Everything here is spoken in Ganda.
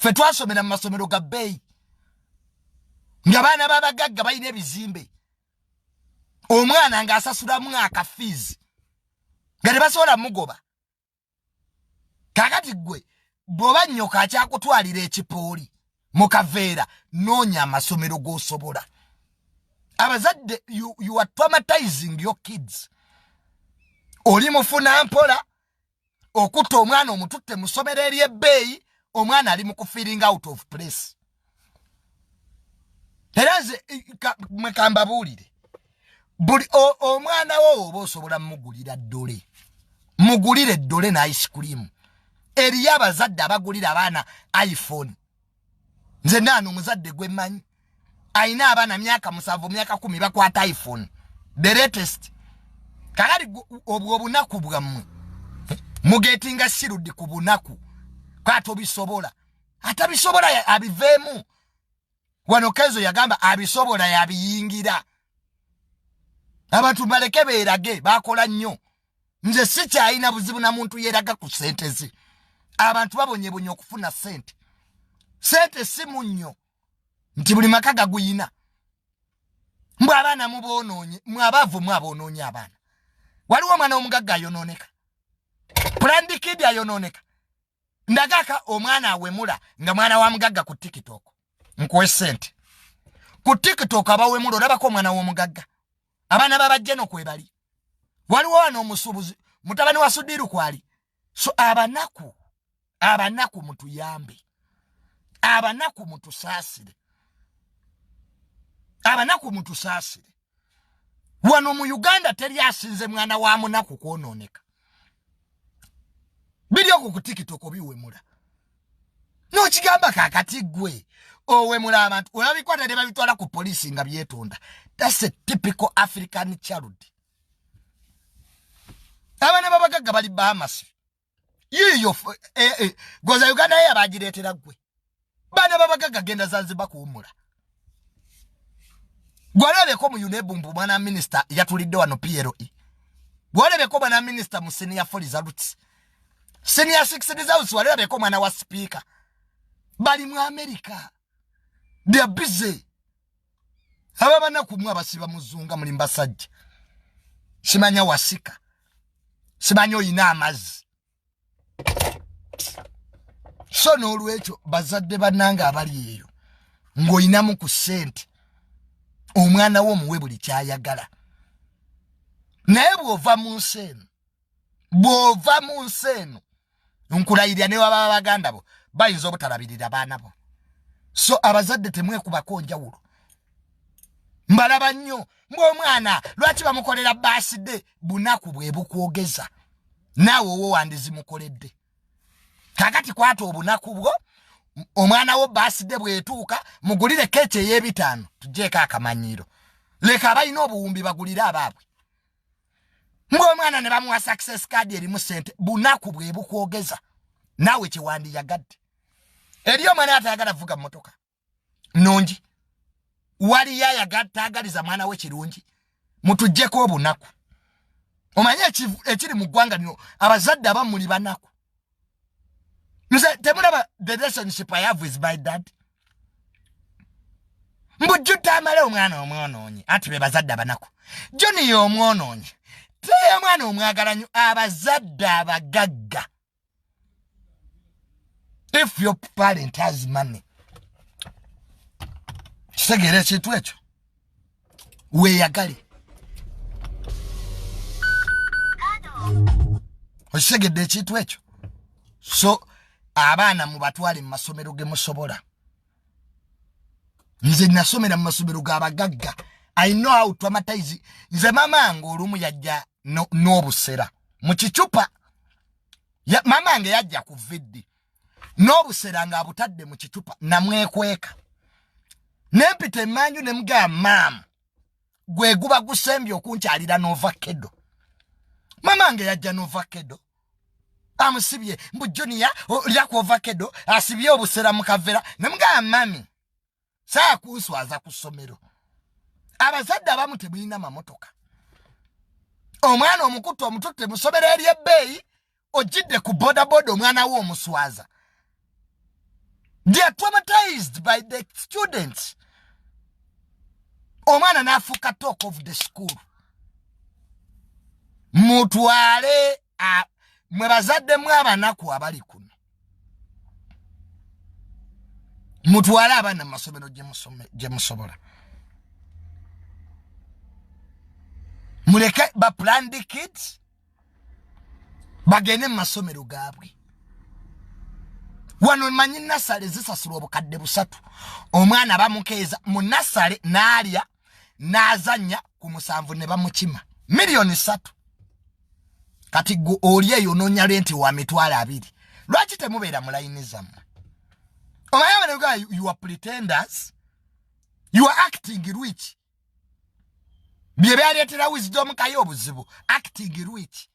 Ffe twasomera mu masomero ga bbeeyi. Ng'abaana b'abagagga balina ebizimbe. Omwana ng'asasulamu akafiizi. Nga tebasobola mugoba. Kakati gwe bw'oba nnyoka akyakutwalira ekipooli mu kaveera noonya amasomero g'osobola. Abazadde, you are traumatizing your kids. Oli mufuna mpola okutta omwana omututte mu ssomero ery'ebbeeyi, omwana ali mu kufiiring out of place. Era nze mwekambabuulire, buli omwana wo oba osobola mugulira ddole. Mugulire ddole na ice cream. Eriyo abazadde abagulira abaana iPhone. Nze naano omuzadde gwe mmanyi. Aina abaana myaka 7 myaka 10 bakwata iPhone. The latest. Kakati obunaku bwammwe. Mugetinga sirudi ku bunaku. Kwato bisobola. Atabisobola abiveemu. Wano Kezo yagamba abisobola yabiyingira. Abantu baleke beerage bakola nnyo. Nze sikyalina buzibu na muntu yeeraga ku ssente ze. Abantu babonyebonye okufuna ssente. Ssente si munnyo. Nti buli maka gaguyina. Mbwe abaana muboonoonye, mwabavu mwaboonoonye abaana. Waliwo omwana omugagga ayonooneka. Planned kid ayonooneka. Ndagaka omwana awemula nga mwana wa mugagga ku TikTok. Nkuwe ssente. Ku TikTok abawemula olabako omwana w'omugagga. Abaana babajjeno kwebali. Waliwo wano omusuubuzi mutabani wa Sudiru kwali. So abanaku mutuyambe. Abanaku mutusaasire. Abanaku mutusaasire. Wano mu Uganda teri asinze mwana wa munaku kwonooneka. Biri ku TikTok biwemula. N'okigamba kakati gwe owemula abantu olabikwata ne babitwala ku poliisi nga byetonda. That's a typical African child. Abana babagagga bali Bahamas. Yiyo goza Uganda yabagireetera gwe. Bana babagagga genda Zanzibar kuwumula. Gwalebeko mu Unebumbu mwana minister yatulidde wano PLE. Gwalebeko mwana minister mu senior Foliza Roots. Senior 6 house walebeko mwana wa speaker. Bali mu America. They are busy. Ababana kumwa basiba muzunga muli Mbasajja. Simanya wasika. Simanyo ina amazi. So n'olwekyo bazadde bannanga abali eyo. Ng'oyinamu ku ssente. Omwana wo muwe buli kyayagala. Naye bw'ova mu nsi eno. Nkulayirira ne waba baganda bo bayinza obutalabirira baana bo. So abazadde temwekubako njawulo. Mbalaba nnyo ng'omwana lwaki bamukolera birthday bunaku bwe bukwogeza. Naawe wo wandizimukoledde. Kakati kwata obunaku bwo omwana wo birthday bwetuuka mugulire keche y'ebitaano tujeeka akamanyiiro. Leka abalina obuwumbi bagulire abaabwe. Ng'omwana ne bamuwa success card erimu ssente bunaku bwe bukwogeza. Naawe kyewandiyagadde. Eriyo omwana atayagala vuga mmotoka nungi. Wali yayagaliza mwana we kirungi. Mutujeeko obunaku. Omanye ekiri mu ggwanga lino abazadde abamuli banaku. Nze temulaba the relationship I have with my dad. Mbujjuta amale omwana omwonoonye. Ati be bazadde abanaku. Joni y'omwonoonye. Teye omwana omwagala nnyo abazadde abagagga. If your parent has money. Kitegeera ekintu ekyo. Weeyagale. Okisegedde ekintu ekyo. So abaana mubatwale mu masomero ge musobola. Nze nasomera mu masomero g'abagagga. I know how to traumatize. Nze mamange olumu yajja n'obusera mu kicupa. Mamange yajja ku viddi n'obusera ng'abutadde mu kicupa namwekweka. Nempita emmanju ne mugamba maama gwe guba gusembye okunkyalira n'ovakedo. Mamange yajja n'ovakedo. Amusibye mbu Junior lya ku ovakedo asibye obusera mu kavera ne mugamba mami saa kunswaza ku ssomero. Abazadde abamu tebulina mamotoka. Omwana omukutu omututte mu ssomero ery'ebbeeyi ogidde ku bodaboda omwana wo omuswaza. They are traumatized by the students. Omwana nafuka talk of the school. Mutwale mwebazadde mwe abanaku abali kuno. Mutwale abana masomero gye musobola. Muleke ba plan the kids bagene masomero gaabwe. Wano manyi nasale zisasula obukadde busatu. Omwana bamukeeza mu nasale n'alya n'azanya ku musanvu ne bamukima. Milioni 3. Kati go olye yononya lenti wa mitwala 2. Lwaki temubeera mu line zammwe? You are pretenders. You are acting rich. Bye byaleetera wisdom kayo obuzibu. Acting rich.